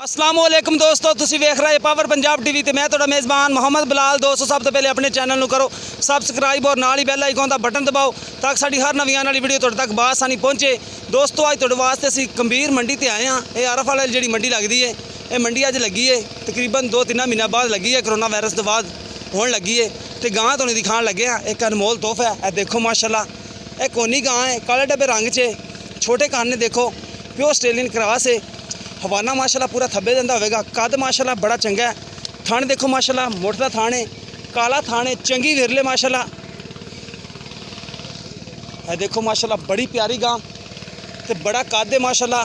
अस्सलाम वालेकुम दोस्तों, तुसी वेख रहे पावर पंजाब टीवी ते मैं तुहाडा मेज़बान मोहम्मद बिलाल। दोस्तों सब तो पहले अपने चैनल नूं करो सबसक्राइब और नाल ही बैल आइकन दा बटन दबाओ ताकि साडी हर नवीं आने वाली वीडियो तुहाडे तक बासानी पहुंचे। दोस्तों अज तुहाडे वास्ते असीं गंभीर मंडी ते आए हाँ। ये आरफ वाली जिहड़ी मंडी लगदी है, ये मंडी अज लगी है तकरीबन 2-3 महीनों बाद लगी है, कोरोना वायरस के बाद हुण लगी है। तो गां तुहानूं दिखाण लगे हाँ, एक अनमोल तोहफा है। देखो माशाल्लाह, ये कोनी गां है, काले डब्बे रंग च, छोटे कान ने, देखो प्योर ऑस्ट्रेलियन क्रॉस है। हवाना माशाल्लाह पूरा थब्बे दिंदा होवेगा, कद माशाल्लाह बड़ा चंगा है। थान देखो माशाल्लाह मोटा थान है, काला थान है, चंगी विरले माशाल्लाह। है देखो माशाल्लाह बड़ी प्यारी गां ते बड़ा कद है माशाल्लाह।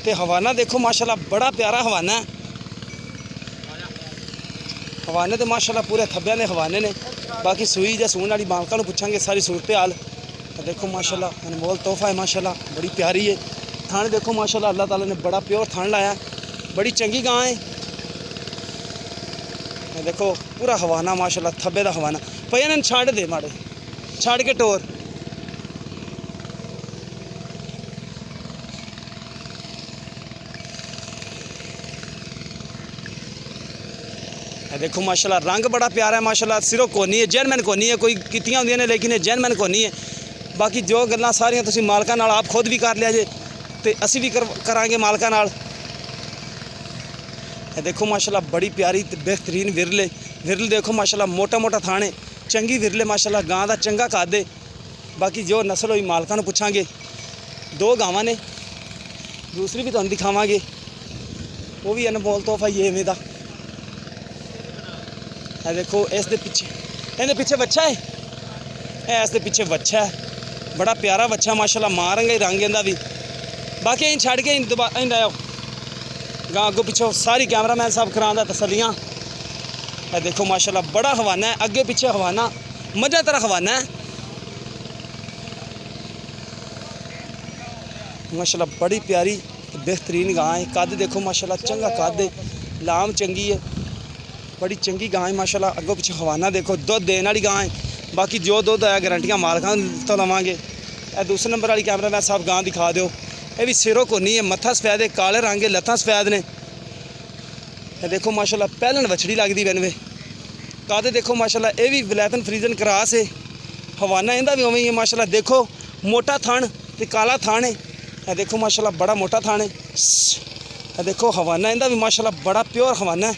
ते हवाना देखो माशाल्लाह बड़ा प्यारा हवाना है। हवाने तो माशाल्लाह पूरे थब्बे ने हवाने ने। बाकी सूई या सून वाली मालकां नूं पुछांगे सारी सूरत हाल। देखो माशाल्लाह अनमोल तोहफा है माशाल्लाह, बड़ी प्यारी है। थान देखो माशाल्लाह अल्लाह ताला ने बड़ा प्योर थान लाया, बड़ी चंगी गां है। देखो पूरा हवाना माशाल्लाह, थब्बे दा हवाना। भैया ने छड़ दे माड़े, छड़ के टोर। देखो माशाल्लाह रंग बड़ा प्यारा है माशाल्लाह। सिरों कोनी है, जेनमैन कोनी है, कोई कीतियां होंदियां ने लेकिन जेनमैन कोनी है। बाकी जो गल्लां सारियां तुसीं मालकां नाल आप खुद भी कर लिया जे ते असी भी करांगे मालकां नाल। देखो माशाल्लाह बड़ी प्यारी बेहतरीन विरले देखो माशाल्लाह, मोटा मोटा थाने, चंगी विरले माशाल्लाह। गां दा चंगा कद है। बाकी जो नस्ल हुई मालकां नूं पुछांगे। 2 गावां ने, दूसरी भी तुहानूं दिखावांगे, वो भी अनमोल तोहफा ही इवें दा। देखो इस दे पिछे, इहदे पिछे बच्चा है, इस दे पिछे बच्चा है, बड़ा प्यारा बच्चा माशाल्लाह। मारेंगे रंग इंदा भी। बाकी इन छड़ के इन आओ गां अगों पिछों सारी कैमरामैन साहब करांदा तसलियां। देखो माशाल्लाह बड़ा हवाना है, अगे पिछे हवाना, मजा तरह हवाना है माशाल्लाह। बड़ी प्यारी बेहतरीन गां है। कद देखो माशाल्लाह चंगा कद है, लाम चंगी है, बड़ी चंगी गां है माशाल्लाह। अगों पिछे हवाना देखो, दुध देने वाली गां है। बाकी जो दुध है गारंटियां मालकां तो लवांगे। दूसरे नंबर वाली कैमरामैन साहब गां दिखा दो। ये भी सिरों को नहीं है, मत्था सफेद है, काले रंग है, लत्तां सफेद ने। देखो माशाल्लाह पहलन बछड़ी लगती बनवे। कद देखो माशाल्लाह, ये भी वलैतन फ्रीजन क्रॉस है। हवाना इहदा भी उवें ही है माशाल्लाह। देखो मोटा थान ते काला थान है। देखो माशाल्लाह बड़ा मोटा थान है। देखो हवाना इहदा भी माशाल्लाह बड़ा प्योर हवाना है।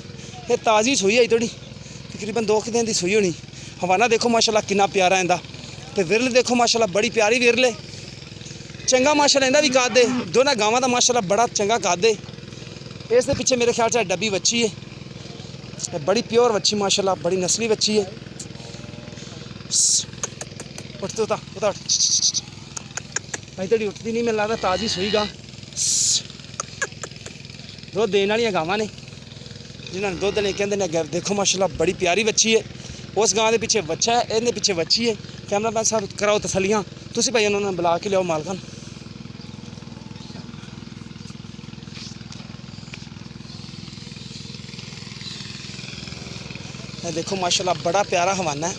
ये ताज़ी सूई है थोड़ी, तकरीबन 2 दिन की सूई होनी। हवाना देखो माशाल्लाह कितना प्यारा इंदा। ते विरल देखो माशाल्लाह बड़ी प्यारी विरल है, चंगा माशाल्लाह इंदा भी कद है। दोनों गावां दा माशाल्लाह बड़ा चंगा कद है। इस दे पिछे मेरे ख्याल से डब्बी बच्ची है, बड़ी प्योर बच्ची माशाल्लाह, बड़ी नस्ली बच्ची है। उठते उता उता भाई तेरी उठती नहीं, मिल रहा ताज़ी सूई गां। दुध देने वाली गावां ने, जिन्होंने दुध ने कहते हैं। देखो माशाल्लाह बड़ी प्यारी बच्ची है। उस गां के पिछे बच्चा है, इहदे पिछे बच्ची है। कैमरामैन साहब कराओ तसलियां, तुसीं भाई उन्होंने बुला के लियाओ मालकां। देखो माशाल्लाह बड़ा प्यारा हवाना है,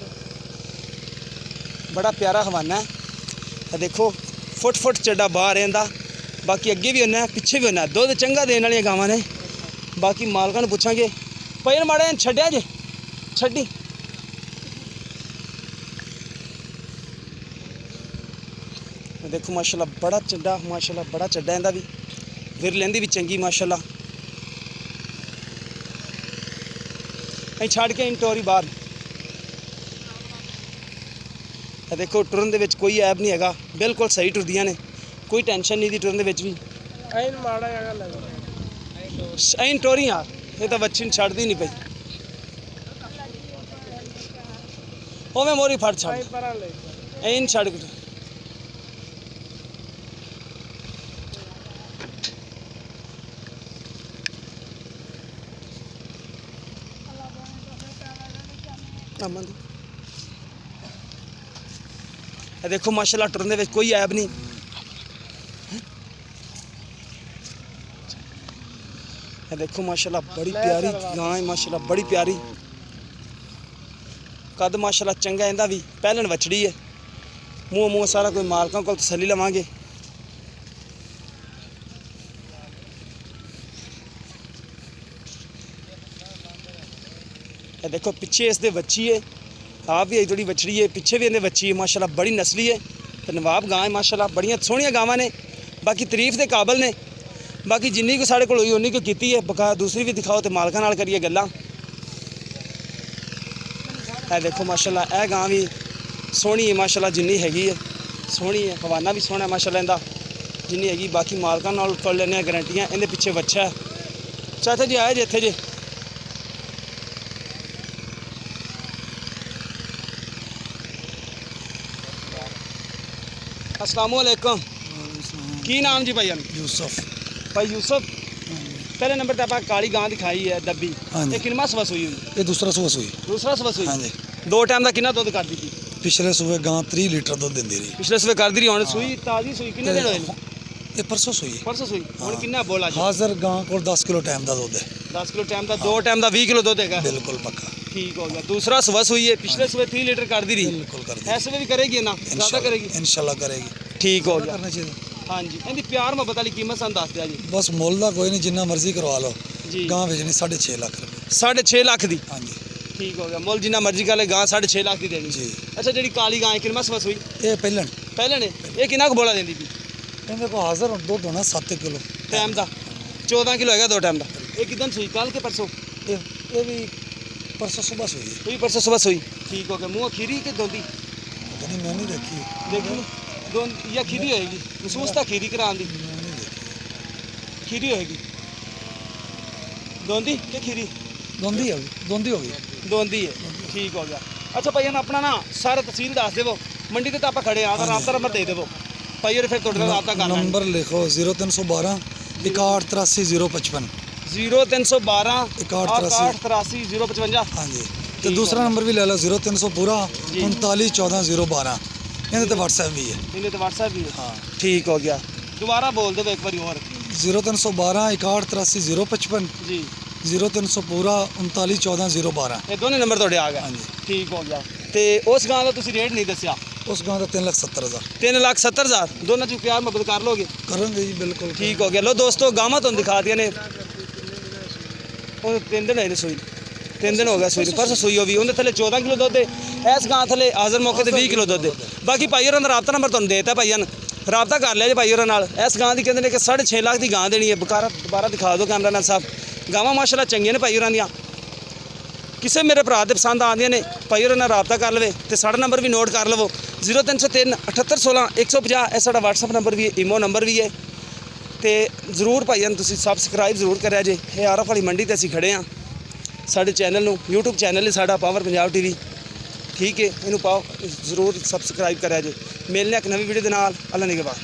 बड़ा प्यारा हवाना है। देखो फुट चड्डा बाहर इंदा। बाकी अगे भी होना है, पिछे भी होना है। दुध चंगा देने वाली गावां ने। बाकी मालकां नूं पुछांगे। भाई माड़े छड्डिया जे, छड्डी। देखो माशाल्लाह बड़ा चड्डा माशाल्लाह, बड़ा चड्डा इंदा भी, विरलेंदी भी चंगी माशाल्लाह। अं छड़ के इन टोरी बाहर। देखो टुरन दे विच कोई ऐब नहीं हैगा, बिल्कुल सही टुरदियां ने, कोई टेंशन नहीं दी टुरन दे विच भी। ऐन टोरी यार, ये तो बच्ची छड़दी नहीं पई। ओवें मोरी फड़ छड़ ऐन छड़ के। देखो माशाल्लाह टुरन दे विच कोई ऐब नहीं। देखो माशाल्लाह बड़ी प्यारी गां है माशाल्लाह, बड़ी प्यारी कद माशाल्लाह चंगा इंदा भी। पहलन बछड़ी है, मूँह सारा कोई मालकों को तसली लवांगे। ਇਹ ਦੇਖੋ ਪਿੱਛੇ ਇਸ ਦੇ ਵੱਛੀ ਹੈ, ਆਪ ਵੀ ਥੋੜੀ ਵੱਛੜੀ ਹੈ, ਪਿੱਛੇ ਵੀ ਇਹਦੇ ਵੱਛੀ ਹੈ ਮਾਸ਼ਾਅੱਲਾ, ਬੜੀ ਨਸਲੀ ਹੈ ਤੇ ਨਵਾਬ ਗਾਂ ਹੈ ਮਾਸ਼ਾਅੱਲਾ, ਬੜੀਆਂ ਸੋਹਣੀਆਂ ਗਾਵਾਂ ਨੇ, ਬਾਕੀ ਤਾਰੀਫ ਦੇ ਕਾਬਲ ਨੇ। ਬਾਕੀ ਜਿੰਨੀ ਕੁ ਸਾਡੇ ਕੋਲ ਹੋਈ ਉਨੀ ਕੁ ਕੀਤੀ ਹੈ, ਬਕਾ ਦੂਸਰੀ ਵੀ ਦਿਖਾਓ ਤੇ ਮਾਲਕਾਂ ਨਾਲ ਕਰੀਏ ਗੱਲਾਂ। ਇਹ ਦੇਖੋ ਮਾਸ਼ਾਅੱਲਾ ਇਹ ਗਾਂ ਵੀ ਸੋਹਣੀ ਹੈ ਮਾਸ਼ਾਅੱਲਾ, ਜਿੰਨੀ ਹੈਗੀ ਹੈ ਸੋਹਣੀ ਹੈ, ਹਵਾਨਾ ਵੀ ਸੋਹਣਾ ਮਾਸ਼ਾਅੱਲਾ ਇਹਦਾ ਜਿੰਨੀ ਹੈਗੀ। ਬਾਕੀ ਮਾਲਕਾਂ ਨਾਲ ਕਰ ਲੈਂਦੇ ਹਾਂ ਗਰੰਟੀਆਂ। ਇਹਦੇ ਪਿੱਛੇ ਵੱਛਾ ਹੈ। ਚਾਚਾ ਜੀ ਆਏ ਜੇ ਇੱਥੇ ਜੇ, अस्सलामु अलैकुम। की नाम जी भाई? यूसुफ। भाई यूसुफ, पहले नंबर ते आप काली गां दिखाई है डब्बी, हाँ जी। ये किनवा सवा हुई? ये दूसरा सुबह सूई। दूसरा सवा हुई। हाँ जी। दो टाइम का कितना दुध कर दी थी? पिछले सुबह गां 3 लीटर दुध देंदी रही। पिछले सुबह कर दी रही, हुण सूई ताजी सूई किन्ने दिन होए? ये परसों सूई। परसों सूई। हुण हाँ। किन्ना बोला जी? हाजिर गां को 10 किलो टाइम का दुध है। 10 किलो टाइम का, दो टाइम का 20 किलो दुध हैगा। बिल्कुल पक्का। ठीक हो गया। दूसरा सुबह सूई है, पिछले सुबह 3 लीटर कर दी रही। बिल्कुल कर दी। ऐसे में भी करेगी ना, ज़्यादा करेगी इंशाल्लाह करेगी। ठीक हो गया। करना चाहिए। हाँ जी। इहदी प्यार मोहब्बत वाली कीमत सन दस दिया जी। बस मुल दा कोई नहीं, जिन्ना मर्जी करवा लो। जी। गां भेजनी 6.5 लाख रुपए। 6.5 लाख दी। हाँ जी। ठीक हो गया। मुल जिन्ना मर्जी कर ले, गां 6.5 लाख की देनी जी। अच्छा जी काली गां किनवा सवा हुई? ये पहलन पहले ने ये कितना को बोला देंदी थी इनके को हाजिर दुध होना 7 किलो टाइम का? 14 किलो हैगा दो टाइम का। ये किदन सुई? कल के परसों? ये भी परसों सुबह सूई है। ये परसों सुबह सुई। ठीक हो गया। मुँह खीरी के दोंदी? पता नहीं, मैं नहीं देखी। देखी दो या खीरी होएगी? महसूस था खीरी करान दी? मैं नहीं देखी। खीरी होएगी दोंदी के खीरी? दोंदी होगी। दोंदी होगी। दोंदी है। ठीक हो गया। अच्छा भाई अपना ना सारा तहसील दस देवो, मंडी ते आप खड़े आ, राबता नंबर दे देवो भाई, और फिर थोड़ा राबता कर लेंगे। नंबर लिखो 0312 6183 055। 0312 6183 6183 055। हाँ जी। तो दूसरा नंबर भी ले लो 0300 पूरा 39 14 012। इन्हें तो व्हाट्सएप भी है। इन्हें तो व्हाट्सएप भी है। हाँ। ठीक हो गया। दोबारा बोल दो एक बार और। 0312 6183 055 जी। 0300 पूरा 39 14 012। ये दोनों नंबर थोड़े आ गए। हाँ जी। ठीक हो गया। तो उस गां का तुसी रेट नहीं दसिया? उस गांव का 3,70,000। 3,70,000 दोनों जी प्यार मोहब्बत कर लोगे? करेंगे जी बिल्कुल। ठीक हो गया। लो दोस्तों गावां तुहानू दिखा दिया ने, 3 दिन होए सूई, 3 दिन हो गया सूई, परसों सूई होवी। उन्हें थले 14 किलो दुध है, इस गां थले हाजिर मौके ते 20 किलो दुध है। बाकी भाई होरां दा राबता नंबर तुहानू देता भाई न, राबता कर लिया जी भाई होरां नाल। इस गां दी कहंदे ने कि 6.5 लाख की गां देनी है। बकारा दोबारा दिखा दो कैमरा मैन साहब। गावां माशाअल्लाह चंगियां ने भाई होरां दियां, किसी मेरे भरा दे पसंद आंदियां ने भाई होरां नाल राबता कर लवे ते साडा नंबर भी नोट कर लवो 0303 78 16 150। यह साडा व्हाट्सअप नंबर भी है, ईमो नंबर भी है। तो जरूर भाई तुसीं सबसक्राइब जरूर करिया जे। ये आरफ वाली मंडी ते असीं खड़े हाँ। साडे चैनल नूं यूट्यूब चैनल है साडा पावर पंजाब टीवी, ठीक है, इनू पाओ जरूर सबसक्राइब करिया जे। मिलने एक नवी वीडियो दे नाल। अल्लाह निगहबान।